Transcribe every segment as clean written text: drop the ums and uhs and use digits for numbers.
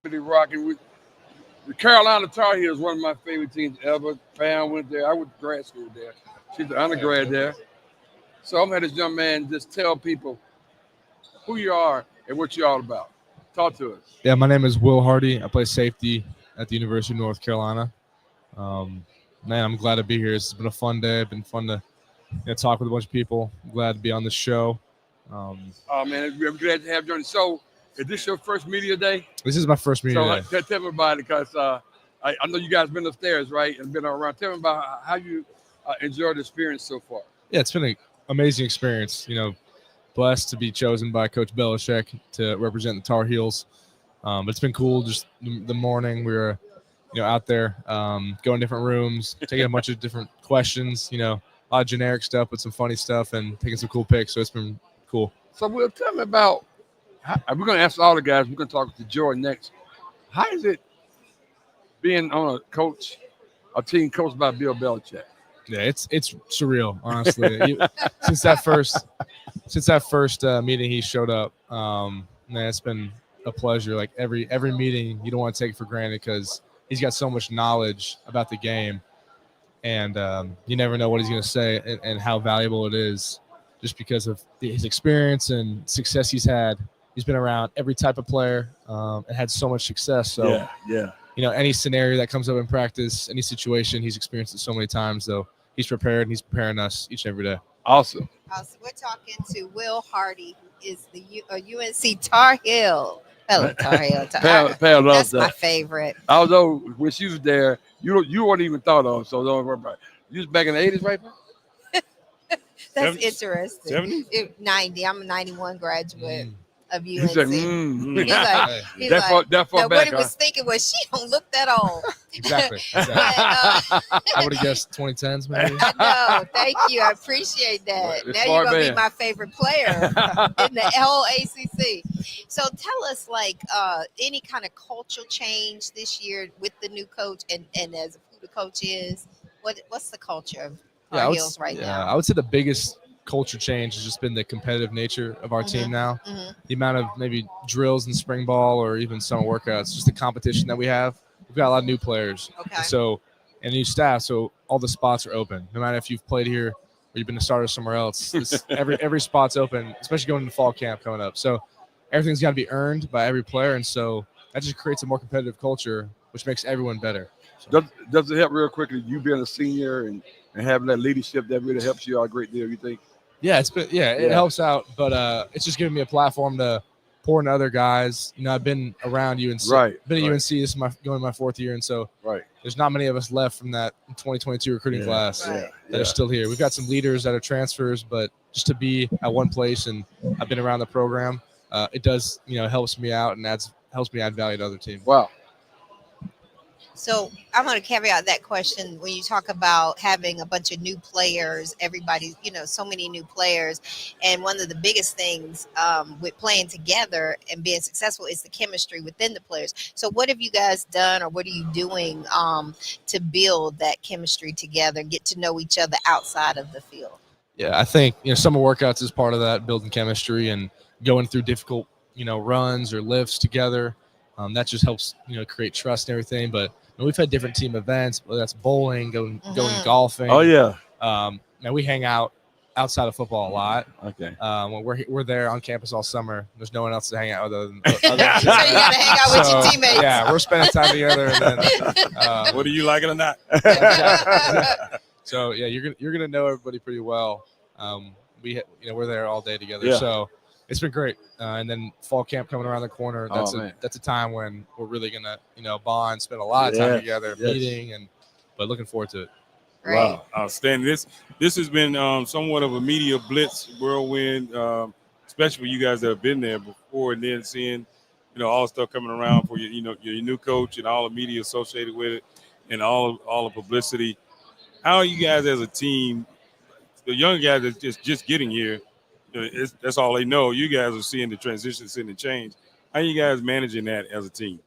Really rocking with the Carolina Tar Heels, one of my favorite teams ever. Pam went there. I went to grad school there. She's an undergrad there. So I'm had this young man just tell people who you are and what you're all about. Talk to us. Yeah, my name is Will Hardy. I play safety at the University of North Carolina. Um, Man, I'm glad to be here. It's been a fun day. It's been fun to talk with a bunch of people. I'm glad to be on the show. Oh man, we're glad to have you on. So, is this your first media day? This is my first media day. Tell me about it, because I know you guys been upstairs, right, and been around. Tell me about how you enjoyed the experience so far. Yeah, it's been an amazing experience. Blessed to be chosen by Coach Belichick to represent the Tar Heels. But it's been cool. Just the morning we were, out there, going different rooms, taking a bunch of different questions. A lot of generic stuff, but some funny stuff, and taking some cool picks. So it's been cool. So, Will, tell me about. We're going to ask all the guys. We're going to talk to Jordan next. How is it being on a team coached by Bill Belichick? Yeah, it's surreal, honestly. since that first meeting he showed up, man, it's been a pleasure. Like every meeting, you don't want to take it for granted because he's got so much knowledge about the game, and you never know what he's going to say and how valuable it is, just because of his experience and success he's had. He's been around every type of player and had so much success. So, any scenario that comes up in practice, any situation, he's experienced it so many times. So he's prepared, and he's preparing us each and every day. Awesome. We're talking to Will Hardy, who is the UNC Tar Heel. Hello, Tar Heel. Pam loves That's my favorite. Although when she was there, you weren't even thought of, so don't worry about it. You was back in the 80s, right? That's interesting. 70? 90. I'm a 91 graduate of UNC. He said, He's that far back. What he was thinking was, she don't look that old. Exactly. I would have guessed 2010s, maybe. I know. Thank you. I appreciate that. Now you're going to be my favorite player in the whole ACC. So tell us, any kind of cultural change this year with the new coach and as who the coach is. What's the culture of Tar Heels right now? I would say the biggest culture change has just been the competitive nature of our team now. The amount of maybe drills in spring ball or even summer workouts, just the competition that we have. We've got a lot of new players. Okay. And new staff, so all the spots are open. No matter if you've played here or you've been a starter somewhere else, every spot's open, especially going into fall camp coming up. So everything's got to be earned by every player, and so that just creates a more competitive culture, which makes everyone better. So. Does it help real quickly, you being a senior and having that leadership that really helps you out a great deal, you think? Yeah, it helps out, but it's just giving me a platform to pour into other guys. I've been around UNC. Been at UNC. This is going my fourth year, and so there's not many of us left from that 2022 recruiting class that are still here. We've got some leaders that are transfers, but just to be at one place, and I've been around the program, it does helps me out and helps me add value to other teams. Wow. So I'm going to caveat that question when you talk about having a bunch of new players, everybody, so many new players. And one of the biggest things with playing together and being successful is the chemistry within the players. So what have you guys done, or what are you doing to build that chemistry together and get to know each other outside of the field? Yeah, I think, summer workouts is part of that, building chemistry and going through difficult, runs or lifts together. That just helps, create trust and everything. But we've had different team events, whether that's bowling, going golfing. Oh, yeah. Now we hang out outside of football a lot. Okay. We're there on campus all summer. There's no one else to hang out with other than so you got to hang out with your teammates. Yeah, we're spending time together. And then, whether you like it or not. So, yeah, you're gonna know everybody pretty well. We're there all day together. Yeah. So it's been great. And then fall camp coming around the corner. That's a time when we're really gonna bond, spend a lot of time together, meeting, but looking forward to it. Right. Wow, outstanding. This has been somewhat of a media blitz whirlwind, especially for you guys that have been there before, and then seeing all the stuff coming around for your new coach and all the media associated with it, and all the publicity. How are you guys as a team? The young guys that's just getting here, that's all they know. You guys are seeing the transition, seeing the change. How are you guys managing that as a team?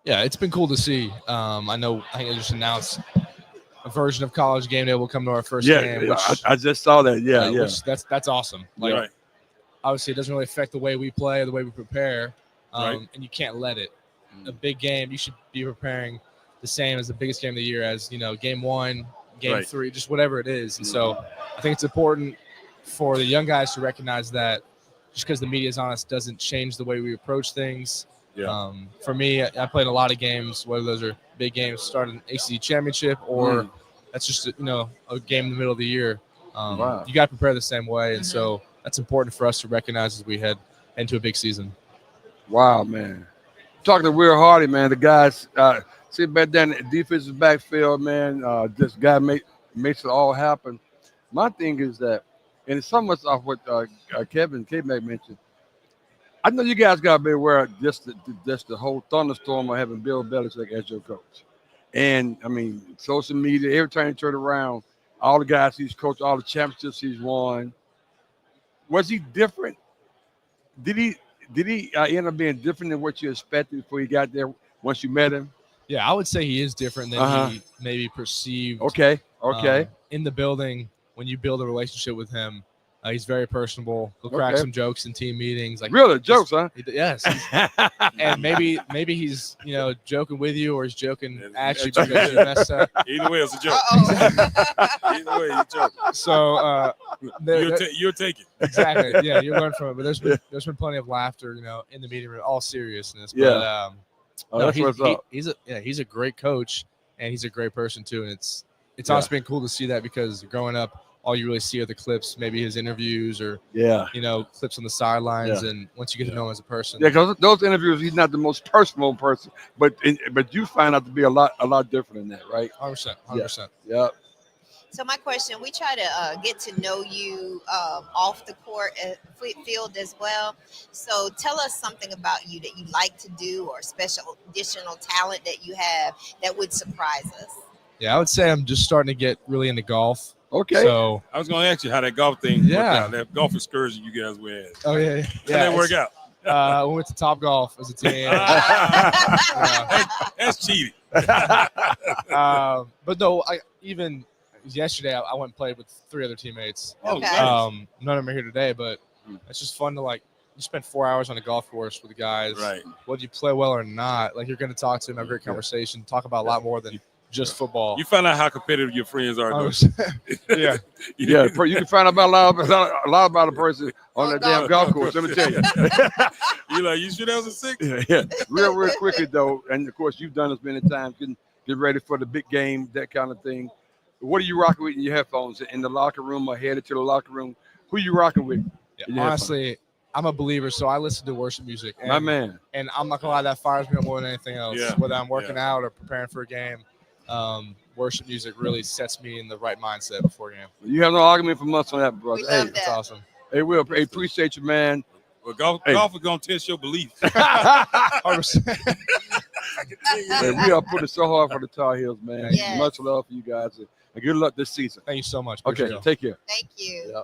Yeah, it's been cool to see. I think I just announced a version of College Game Day will come to our first game. Which, I just saw that. Yeah. Which that's awesome. Obviously, it doesn't really affect the way we play or the way we prepare, and you can't let it. a big game, you should be preparing the same as the biggest game of the year, as game 1, game 3, just whatever it is. And so I think it's important for the young guys to recognize that just because the media is on us doesn't change the way we approach things. Yeah. For me, I played a lot of games, whether those are big games, starting an ACC championship, or that's just a game in the middle of the year. You got to prepare the same way, and so that's important for us to recognize as we head into a big season. Wow, man. Talking to Will Hardy, man, the guys sit back down in the defensive backfield, man. This guy makes it all happen. My thing is that, and it's so much off what Kevin K-Mac mentioned, I know you guys got to be aware of just the whole thunderstorm of having Bill Belichick as your coach. And, I mean, social media, every time you turn around, all the guys he's coached, all the championships he's won. Was he different? Did he end up being different than what you expected before you got there once you met him? Yeah, I would say he is different than he maybe perceived. Okay. In the building, when you build a relationship with him, he's very personable. He'll crack some jokes in team meetings. Like really jokes, huh? Yes. And maybe he's joking with you, or he's joking at you because you messed up. Either way, it's a joke. Either way, it's a joke. So you'll take it. Exactly. Yeah, you learn from it. But there's been plenty of laughter, in the meeting room, all seriousness. Yeah. But he's a great coach, and he's a great person too. And it's honestly been cool to see that, because growing up, all you really see are the clips, maybe his interviews, or clips on the sidelines. And once you get to know him as a person, because those interviews, he's not the most personal person, but you find out to be a lot different than that, right? 100%. Yeah. So my question, we try to get to know you off the court field as well. So tell us something about you that you like to do, or special additional talent that you have that would surprise us. Yeah, I would say I'm just starting to get really into golf. Okay. So I was going to ask you how that golf thing worked out, that golf excursion you guys were at. Oh, yeah. How did that work out? We went to Top Golf as a team. That's cheating. But no, even yesterday, I went and played with 3 other teammates. Okay. None of them are here today, but it's just fun to you spend 4 hours on a golf course with the guys. Right. Whether you play well or not, you're going to talk to them, have a great conversation, talk about a lot more than just football. You find out how competitive your friends are. Yeah. Yeah. You can find out about a lot about a person on that damn golf course. Let me tell you. You're like, you sure that was a 6? Yeah. Real quickly though, and of course you've done this many times. Get ready for the big game, that kind of thing. What are you rocking with in your headphones in the locker room or headed to the locker room? Who you rocking with? Yeah, honestly, I'm a believer, so I listen to worship music. And, my man. And I'm not gonna lie, that fires me up more than anything else. Yeah. Whether I'm working out or preparing for a game, worship music really sets me in the right mindset before a game. You have no argument from us on that, brother. We love that. That's awesome. Hey, Will, appreciate you, man. Well, golf is gonna test your belief. 100%. Hey, we are putting so hard for the Tar Heels, man. Yes. Much love for you guys, and good luck this season. Thank you so much. Okay, Appreciate it. take care. Thank you. Yeah.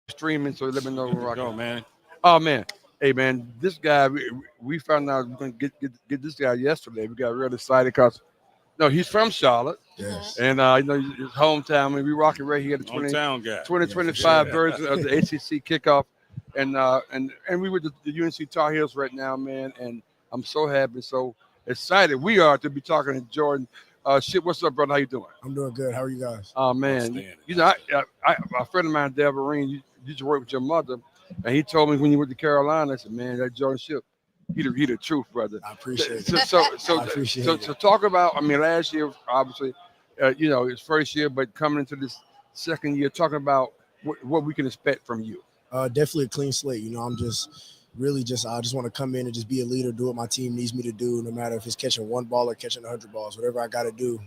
Streaming, so let me know where I Go, go. man. Oh man, hey man, this guy we found out we're gonna get this guy yesterday. We got real excited because he's from Charlotte. Yes. And his hometown. I mean, we rocking right here the Hometown guy. 2025 version of the ACC Kickoff, and we were the UNC Tar Heels right now, man. And I'm so happy, so excited we are to be talking to Jordan. What's up, brother? How you doing? I'm doing good. How are you guys? Oh man, a friend of mine, Dale Vereen, used to work with your mother, and he told me when you went to Carolina, I said, man, that Jordan Ship, he the truth, brother. I appreciate So, it. so, I appreciate so, it. so talk about. I mean, last year, obviously, his first year, but coming into this second year, talking about what we can expect from you? Definitely a clean slate. You know, I'm just really I just want to come in and just be a leader, do what my team needs me to do, no matter if it's catching one ball or catching 100 balls, whatever I got to do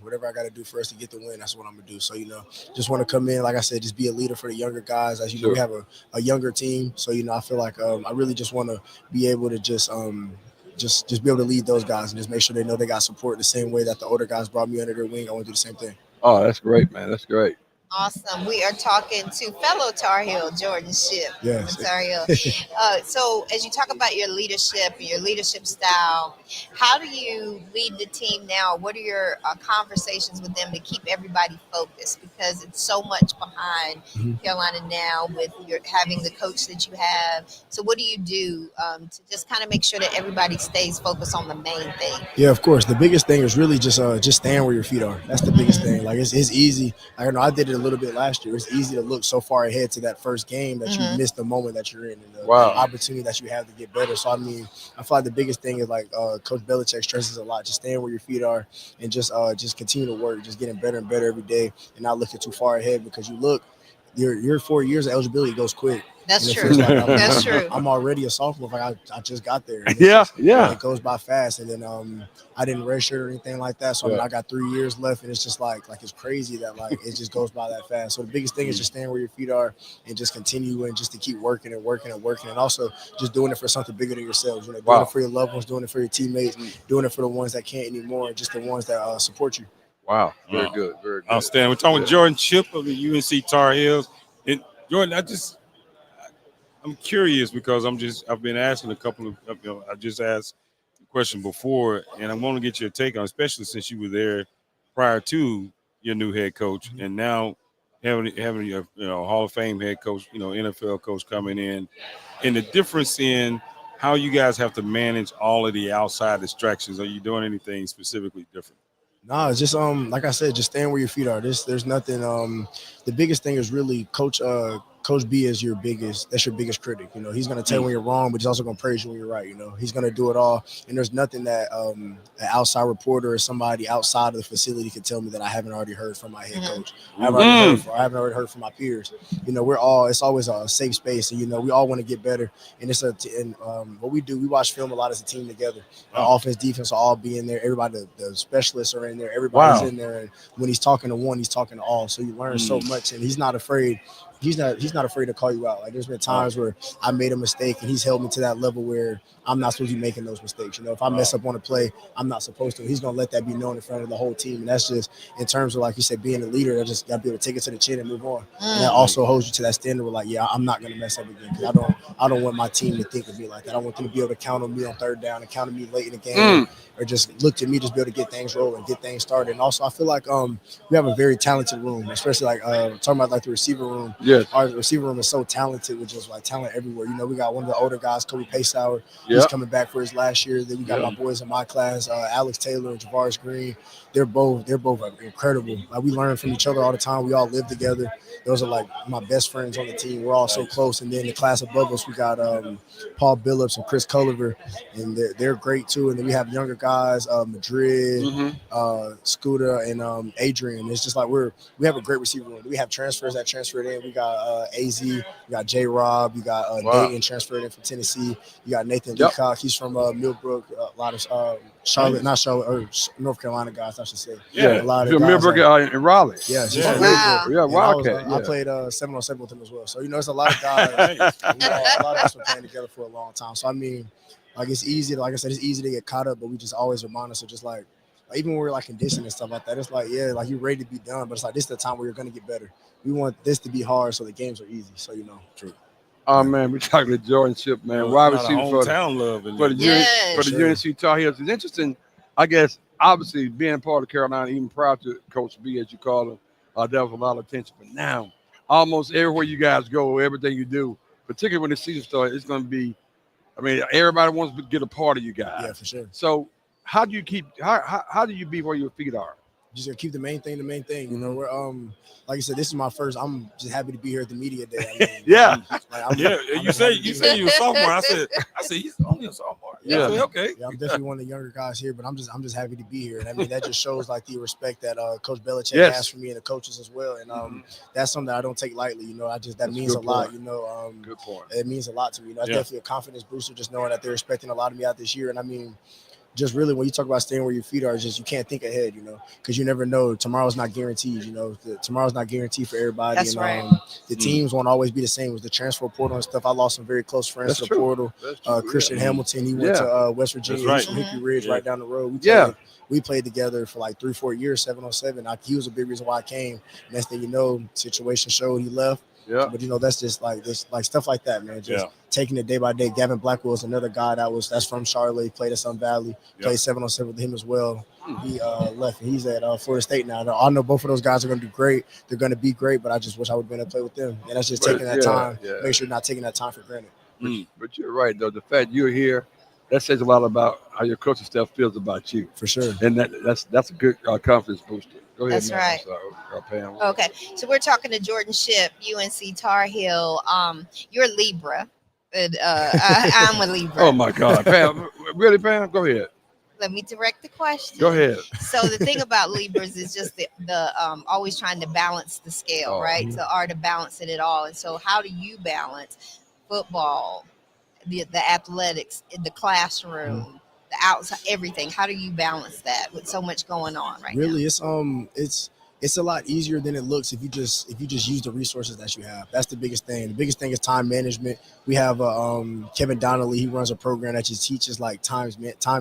for us to get the win, that's what I'm going to do. So, you know, just want to come in, like I said, just be a leader for the younger guys. As you know, we have a younger team. So, you know, I feel like I really just want to be able to just be able to lead those guys and just make sure they know they got support the same way that the older guys brought me under their wing. I want to do the same thing. Oh, that's great, man. That's great. Awesome. We are talking to fellow Tar Heel Jordan Shipp. Yes. Tar Heel. So as you talk about your leadership and your leadership style, how do you lead the team now? What are your conversations with them to keep everybody focused? Because it's so much behind Carolina now with having the coach that you have. So what do you do to just kind of make sure that everybody stays focused on the main thing? Yeah, of course. The biggest thing is really just stand where your feet are. That's the biggest thing. Like it's easy. I know I did it a little bit last year. It's easy to look so far ahead to that first game that you miss the moment that you're in and the opportunity that you have to get better. So I mean, I feel like the biggest thing is like Coach Belichick stresses a lot. Just stand where your feet are and just continue to work, just getting better and better every day and not looking too far ahead because you look, your 4 years of eligibility goes quick. That's true. Like That's true. I'm already a sophomore. Like I just got there. Yeah. It goes by fast. And then I didn't redshirt or anything like that. So I mean, I got 3 years left, and it's just like it's crazy that like it just goes by that fast. So the biggest thing is just staying where your feet are and just continue and just to keep working, and also just doing it for something bigger than yourselves. You know, doing it for your loved ones, doing it for your teammates, doing it for the ones that can't anymore, and just the ones that support you. Wow. Very good. Very good. Outstanding. We're talking with Jordan Shipp of the UNC Tar Heels. And Jordan, I'm curious because I've been asking a couple of, I just asked a question before, and I want to get your take on, especially since you were there prior to your new head coach, and now having a Hall of Fame head coach, NFL coach coming in, and the difference in how you guys have to manage all of the outside distractions. Are you doing anything specifically different? No, it's just like I said, just stand where your feet are. There's nothing. The biggest thing is really Coach B is your biggest critic. You know, he's gonna tell you when you're wrong, but he's also gonna praise you when you're right. You know, he's gonna do it all. And there's nothing that an outside reporter or somebody outside of the facility can tell me that I haven't already heard from my head coach. I haven't already heard from my peers. You know, it's always a safe space, and you know, we all want to get better. And what we do, we watch film a lot as a team together. Offense, defense will all be in there. Everybody, the specialists are in there. Everybody's in there. And when he's talking to one, he's talking to all. So you learn so much, and he's not afraid. He's not afraid to call you out. Like there's been times where I made a mistake and he's held me to that level where I'm not supposed to be making those mistakes. You know, if I mess up on a play, I'm not supposed to. He's gonna let that be known in front of the whole team. And that's just in terms of, like you said, being a leader. I just gotta be able to take it to the chin and move on. And that also holds you to that standard where, like, yeah, I'm not gonna mess up again because I don't want my team to think of me like that. I want them to be able to count on me on third down and count on me late in the game, or just look to me, just be able to get things rolling, get things started. And also, I feel like we have a very talented room, especially like talking about like the receiver room. Yes. Our receiver room is so talented, which is like talent everywhere. You know, we got one of the older guys, Kobe Paysauer. He's coming back for his last year. Then we got my boys in my class, Alex Taylor and Javaris Green. They're both incredible. Like, we learn from each other all the time. We all live together. Those are like my best friends on the team. We're all so close. And then the class above us, we got Paul Billups and Chris Culliver, and they're great too. And then we have younger guys, Madrid, Scooter, and Adrian. It's just like we have a great receiver room. We have transfers that transferred in. We got AZ, we got J. Rob, you got Dayton transferred in from Tennessee. You got Nathan Leacock. He's from Millbrook. A lot of North Carolina guys, I should say. Yeah, a lot of guys. Millbrook in Raleigh. Yeah, Wow. Yeah, Wildcat. I played 7-on-7 with him as well. So, you know, it's a lot of guys. A lot of us been playing together for a long time. So, I mean, like, it's easy. Like I said, it's easy to get caught up, but we just always remind us. So, just like even when we're like conditioned and stuff like that, it's like, yeah, like you're ready to be done, but it's like this is the time where you're going to get better. We want this to be hard so the games are easy. So, you know. True. Oh man, we're talking to Jordan Shipp, man. Wide receiver for the UNC Tar Heels. It's interesting, I guess. Obviously, being part of Carolina, even prior to Coach B, as you call him, there was a lot of attention. But now, almost everywhere you guys go, everything you do, particularly when the season starts, it's going to be. I mean, everybody wants to get a part of you guys. Yeah, for sure. So, how do you keep? How do you be where your feet are? Just gonna keep the main thing. You know, we're like I said, this is my first. I'm just happy to be here at the media day. I mean, you say you were a sophomore. I said he's only a sophomore. Yeah. Okay. Yeah, I'm definitely one of the younger guys here, but I'm just happy to be here. And I mean, that just shows like the respect that Coach Belichick Yes. has for me and the coaches as well. And that's something that I don't take lightly. You know, that means a good lot. point. You know, Good point. it means a lot to me. You know, it's Yeah. definitely a confidence booster just knowing that they're respecting a lot of me out this year. And I mean, just really when you talk about staying where your feet are, just you can't think ahead, you know, because you never know. Tomorrow's not guaranteed, you know. Tomorrow's not guaranteed for everybody. That's and right. The teams won't always be the same. With the transfer portal and stuff, I lost some very close friends That's to the true. portal. That's true. Christian Yeah. Hamilton, he went to West Virginia. That's He's right. from Hickory Ridge, Yeah. right down the road. We played together for like 3-4 years, 7-on-7. He was a big reason why I came. Next thing you know, situation showed he left. Yeah. But you know, that's just like this, like stuff like that, man. Just Yeah. taking it day by day. Gavin Blackwell is another guy that's from Charlotte. He played at Sun Valley. Yeah. Played 7-on-7 with him as well. He left. And he's at Florida State now. I know both of those guys are going to do great. They're going to be great, but I just wish I would have been able to play with them. And that's just taking that time. Yeah. Make sure you're not taking that time for granted. But you're right, though. The fact you're here, that says a lot about how your coaching staff feels about you. For sure. And that's a good confidence booster. Go ahead, That's man. right. So, Pam. Okay, so we're talking to Jordan Shipp, UNC Tar Heel. You're Libra. And, I'm a Libra. Oh, my God. Pam, really, Pam? Go ahead. Let me direct the question. Go ahead. So the thing about Libras is just the always trying to balance the scale, right? The art of balancing it all. And so how do you balance football, the athletics, in the classroom, the outside, everything? How do you balance that with so much going on right now? Really, it's a lot easier than it looks if you just use the resources that you have. That's the biggest thing. The biggest thing is time management. We have Kevin Donnelly. He runs a program that just teaches like time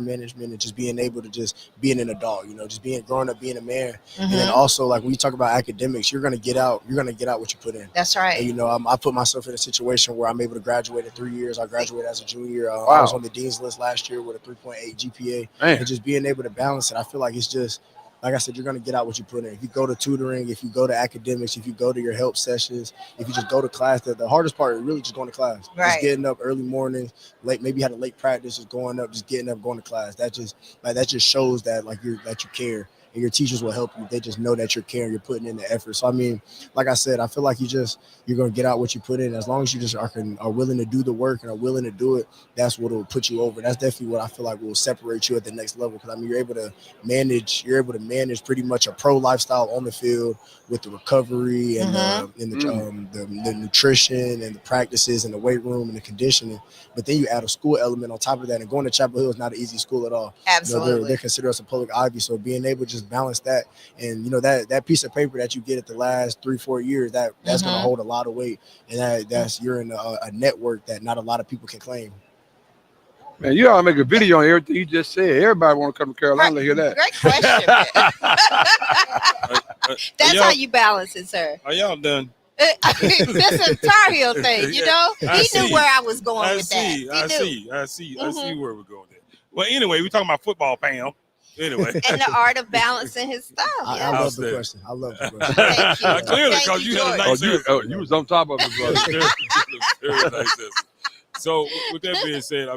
management and just being able to just being an adult. You know, just growing up, being a man. And then also like when you talk about academics, you're gonna get out what you put in. That's right. And, you know, I put myself in a situation where I'm able to graduate in 3 years. I graduated as a junior. I was on the dean's list last year with a 3.8 GPA. Man. And just being able to balance it, I feel like it's just, like I said, you're going to get out what you put in. If you go to tutoring, if you go to academics, if you go to your help sessions, if you just go to class, the hardest part is really just going to class. Right. Just getting up early mornings, maybe you had a late practice, just going up, just getting up, going to class. That just shows that you care. And your teachers will help you. They just know that you're caring, you're putting in the effort. So I mean, like I said, I feel like you're going to get out what you put in. As long as you just are willing to do the work and are willing to do it, that's what will put you over. That's definitely what I feel like will separate you at the next level. Because I mean, you're able to manage pretty much a pro lifestyle on the field with the recovery and the nutrition and the practices and the weight room and the conditioning. But then you add a school element on top of that. And going to Chapel Hill is not an easy school at all. Absolutely. You know, they're considered us a public Ivy. So being able to just balance that, and you know that piece of paper that you get at the last 3-4 years, that's going to hold a lot of weight, and that's you're in a network that not a lot of people can claim. Man, you ought to make a video on everything you just said. Everybody want to come to Carolina to hear that. Great question. That's how you balance it, sir. Are y'all done? That's a Tar Heel thing, you know. He knew where I was going with that. I see where we're going there. Well, anyway, we're talking about football, Pam. Anyway, and the art of balancing his stuff. I love the question. I love the question. Thank you. Clearly, because you had a nice answer. You was on top of it, brother. Very nice answer. So, with that being said,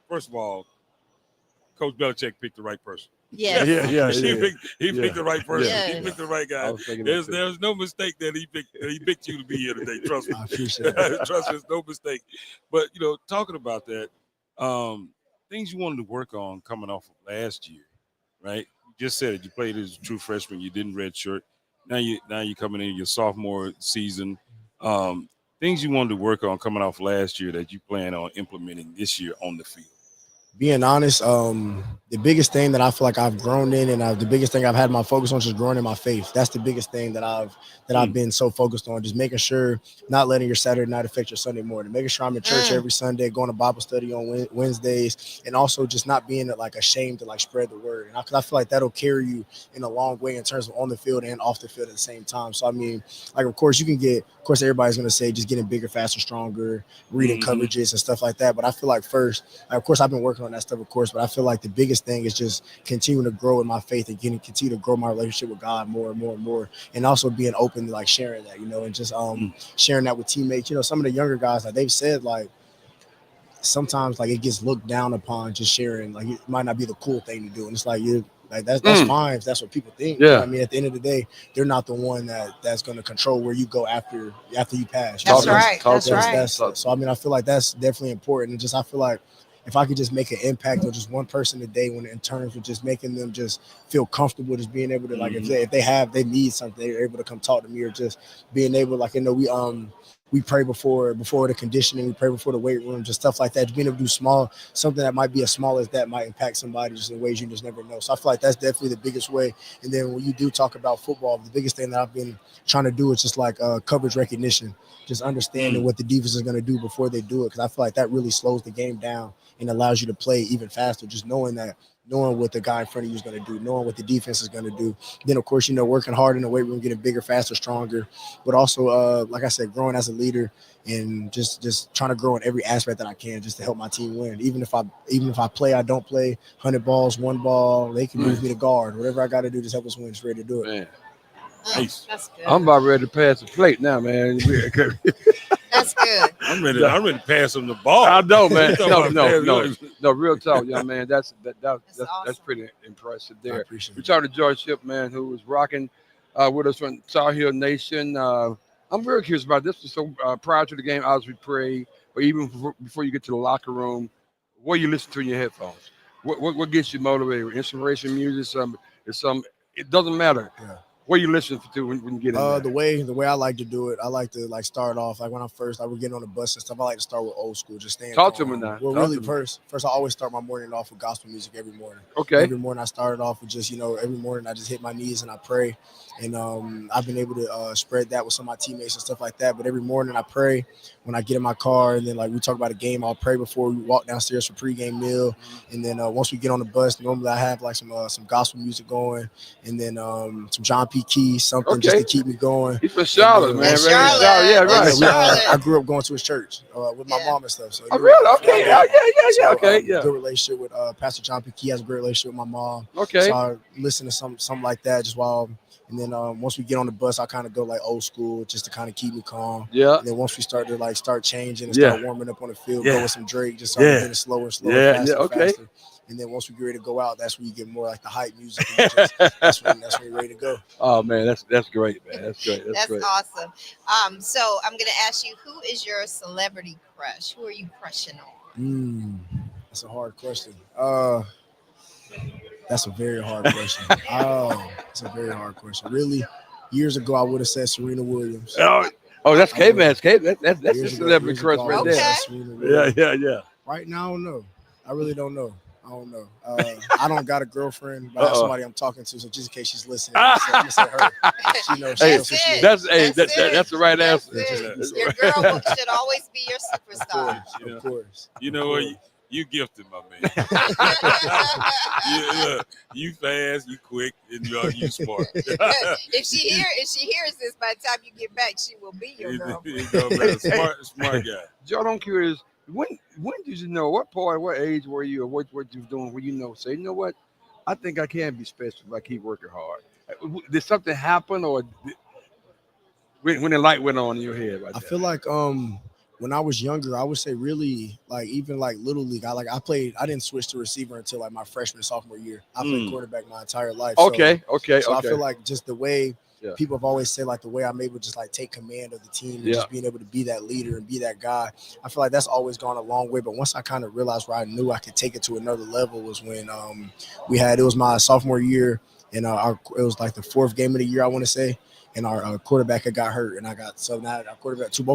first of all, Coach Belichick picked the right person. Yes. He picked the right person. Yes. He picked the right guy. There's no mistake that he picked you to be here today. Trust me. I appreciate it. Trust me, it's no mistake. But you know, talking about that, things you wanted to work on coming off of last year, right? You just said it. You played as a true freshman. You didn't redshirt. Now you're coming in your sophomore season. Things you wanted to work on coming off last year that you plan on implementing this year on the field. Being honest, the biggest thing that I feel like I've grown in, and the biggest thing I've had my focus on, is just growing in my faith. That's the biggest thing that I've been so focused on, just making sure not letting your Saturday night affect your Sunday morning, making sure I'm in church every Sunday, going to Bible study on Wednesdays, and also just not being like ashamed to like spread the word. And I feel like that'll carry you in a long way in terms of on the field and off the field at the same time. So I mean, like of course everybody's gonna say just getting bigger, faster, stronger, reading coverages and stuff like that. But I feel like first, of course, I've been working on that stuff, of course, but I feel like the biggest thing is just continuing to grow in my faith and continue to grow my relationship with God more and more and more, and also being open to like sharing that, you know, and just sharing that with teammates. You know, some of the younger guys, like they've said, like sometimes like it gets looked down upon just sharing, like it might not be the cool thing to do, and it's like that's fine if that's what people think. Yeah. You know I mean, at the end of the day, they're not the one that's going to control where you go after you pass. That's right. So I mean, I feel like that's definitely important, and just I feel like if I could just make an impact on just one person a day, when in terms of just making them just feel comfortable, just being able to like if they need something, they're able to come talk to me, or just being able we pray before the conditioning, we pray before the weight room, just stuff like that. Just being able to do something that might be as small as that might impact somebody just in ways you just never know. So I feel like that's definitely the biggest way. And then when you do talk about football, the biggest thing that I've been trying to do is just like coverage recognition, just understanding what the defense is going to do before they do it. Because I feel like that really slows the game down and allows you to play even faster, just knowing what the guy in front of you is going to do, knowing what the defense is going to do. Then, of course, working hard in the weight room, getting bigger, faster, stronger, but also, like I said, growing as a leader and just trying to grow in every aspect that I can just to help my team win. Even if I play, I don't play 100 balls, 1 ball, they can move me to guard. Whatever I got to do, just help us win. Just ready to do it. Man. Nice. That's good. I'm about ready to pass the plate now, man. That's good. I'm ready to pass him the ball. I know, man. You talking about No, real talk, young man. That's awesome. pretty impressive I there. appreciate We it. talked to George Ship, man, who was rocking with us from Tar Heel Nation. I'm real curious about this. So prior to the game, as we pray, or even before you get to the locker room, what you listen to in your headphones? What gets you motivated? Inspiration music? It doesn't matter. Yeah. What you listen to when you get in there? The way I like to do it, I like to start off like when I would get on the bus and stuff. I like to start with old school, just staying. Talk to me now. Well, Talk really, to me. first I always start my morning off with gospel music every morning. Okay. Every morning I started off with just every morning I just hit my knees and I pray, and I've been able to spread that with some of my teammates and stuff like that. But every morning I pray when I get in my car, and then like we talk about a game, I'll pray before we walk downstairs for pregame meal, and then once we get on the bus, normally I have like some gospel music going, and then some John P. Key, something just to keep me going. He's from Charlotte, man. That's Right? Charlotte. Yeah, That's right. Charlotte. I grew up going to his church with my mom and stuff. So Oh, really? Okay. Yeah. so, Okay. Yeah. Good relationship with Pastor John P. Key. Has a great relationship with my mom. Okay. So I listen to something like that just while. And then once we get on the bus, I kind of go like old school just to kind of keep me calm. Yeah. And then once we start changing and start warming up on the field, go with some Drake, just start getting slower and slower, faster and faster. And then once we get ready to go out, that's when you get more like the hype music. And that's when you're ready to go. Oh man, that's great, man. That's great. That's great. Awesome. So I'm gonna ask you, who is your celebrity crush? Who are you crushing on? That's a hard question. That's a very hard question. It's a very hard question. Really, years ago I would have said Serena Williams. Oh, that's K-Man's. That's a celebrity crush right Okay. there. Yeah. Right now, I don't know. I really don't know. I don't know. I don't got a girlfriend, but I have somebody I'm talking to. So just in case she's listening, I'm gonna say her. She knows. That's the right answer. Your girl should always be your superstar. Of course. You know what? You gifted, my man. You fast, you quick, and you smart. if she hears this, by the time you get back, she will be your girl. Smart guy. Joe, I'm curious. When did you know? What age were you, or what you were doing? Where say, you know what? I think I can be special if I keep working hard. Did something happen, or when the light went on in your head? I feel like when I was younger, I would say really like even like little league. I didn't switch to receiver until like my freshman sophomore year. I played quarterback my entire life. So I feel like just the way people have always said, like the way I'm able to just like take command of the team and just being able to be that leader and be that guy. I feel like that's always gone a long way. But once I kind of realized where I knew I could take it to another level was when it was my sophomore year, and it was like the 4th game of the year, I want to say. And our quarterback had got hurt, and both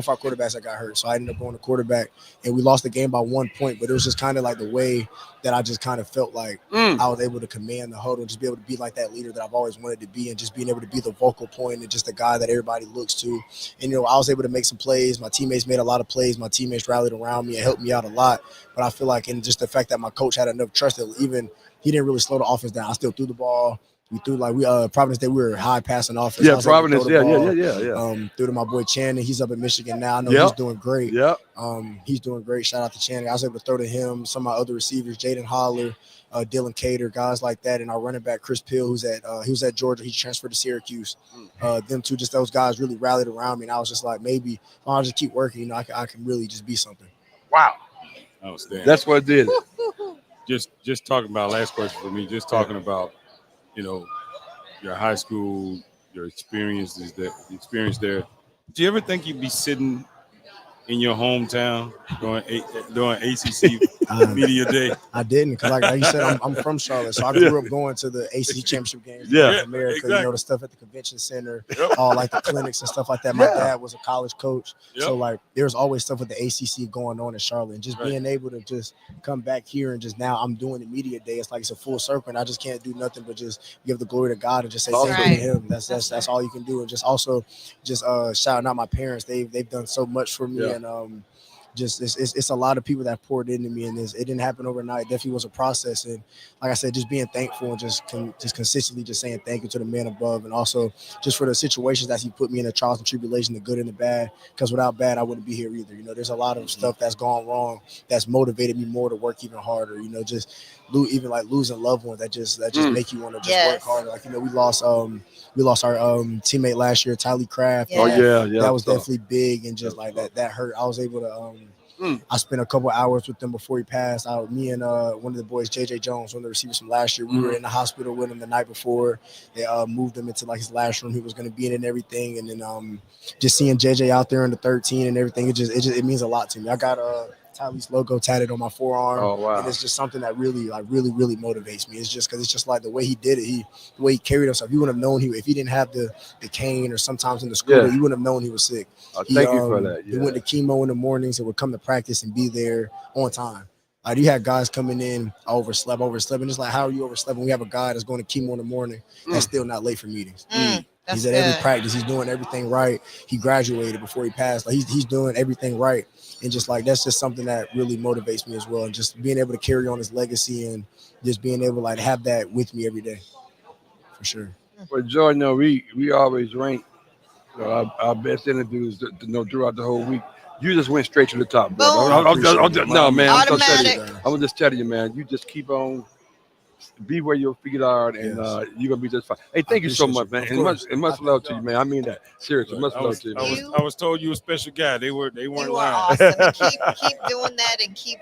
our quarterbacks had got hurt. So I ended up going to quarterback, and we lost the game by 1 point. But it was just kind of like the way that I just kind of felt like I was able to command the huddle, just be able to be like that leader that I've always wanted to be, and just being able to be the vocal point and just the guy that everybody looks to. And I was able to make some plays. My teammates made a lot of plays. My teammates rallied around me and helped me out a lot. But I feel like, and just the fact that my coach had enough trust that even he didn't really slow the offense down. I still threw the ball. We threw Providence Day. We were high passing offense. Yeah, Providence. Yeah. Threw to my boy Channing. He's up in Michigan now. I know he's doing great. Yeah. He's doing great. Shout out to Channing. I was able to throw to him. Some of my other receivers, Jaden Holler, Dylan Cater, guys like that, and our running back Chris Pill, he was at Georgia. He transferred to Syracuse. Them two, just those guys really rallied around me, and I was just like, maybe if I just keep working, I can really just be something. Wow. Outstanding. That's what did it. Just talking about, last question for me. Just talking about, your high school, your experience there. Do you ever think you'd be sitting in your hometown doing ACC media day? I didn't, because like you said, I'm from Charlotte, so I grew up going to the ACC championship games. Yeah. in America. Exactly. You know, the stuff at the convention center, Yep. all like the clinics and stuff like that. My Yeah. dad was a college coach, so Yep. like there's always stuff with the ACC going on in Charlotte, and just Right. being able to just come back here and just now I'm doing the media day. It's like it's a full circle, and I just can't do nothing but just give the glory to God and just say Awesome. thank you to Right. Him. That's all you can do, and just also just shouting out my parents. They've done so much for me, Yeah. and just it's a lot of people that poured into me, and it didn't happen overnight. It definitely was a process, and like I said, just being thankful and just consistently just saying thank you to the man above, and also just for the situations that he put me in, the trials and tribulation, the good and the bad, because without bad I wouldn't be here either. You know, there's a lot of stuff that's gone wrong that's motivated me more to work even harder. You know, just even like losing loved ones that just make you want to just work Yes. harder. Like, you know, we lost our teammate last year, Tylee Craft. Oh, yeah. That was So, definitely big, and just like that hurt. I was able to I spent a couple hours with them before he passed. Me and one of the boys, JJ Jones, one of the receivers from last year, we were in the hospital with him the night before. They moved him into like his last room he was going to be in and everything. And then just seeing JJ out there in the 13 and everything, it means a lot to me. I got Tylee's logo tatted on my forearm. Oh, wow. And it's just something that really motivates me. It's just because it's just like the way he did it, the way he carried himself. You wouldn't have known if he didn't have the cane or sometimes in the scooter, Yeah. you wouldn't have known he was sick. thank you for that. He went to chemo in the mornings and would come to practice and be there on time. You had guys coming in, overslept, and it's like, how are you overslept when we have a guy that's going to chemo in the morning that's still not late for meetings? That's He's at every good. practice. He's doing everything right. He graduated before he passed. Like he's doing everything right. And just like that's just something that really motivates me as well. And just being able to carry on his legacy and just being able to like have that with me every day. For sure. Well, Jordan, we always rank our best interviews throughout the whole week. You just went straight to the top, bro. Boom. No, man. I'm Automatic. gonna just tell you, man. You just keep on, be where your feet are, and you're gonna be just fine. Hey, thank you so much, man. And much love to you, man. I mean that seriously. Much love to you. I was told you a special guy. They weren't You are lying. awesome. And keep doing that and keep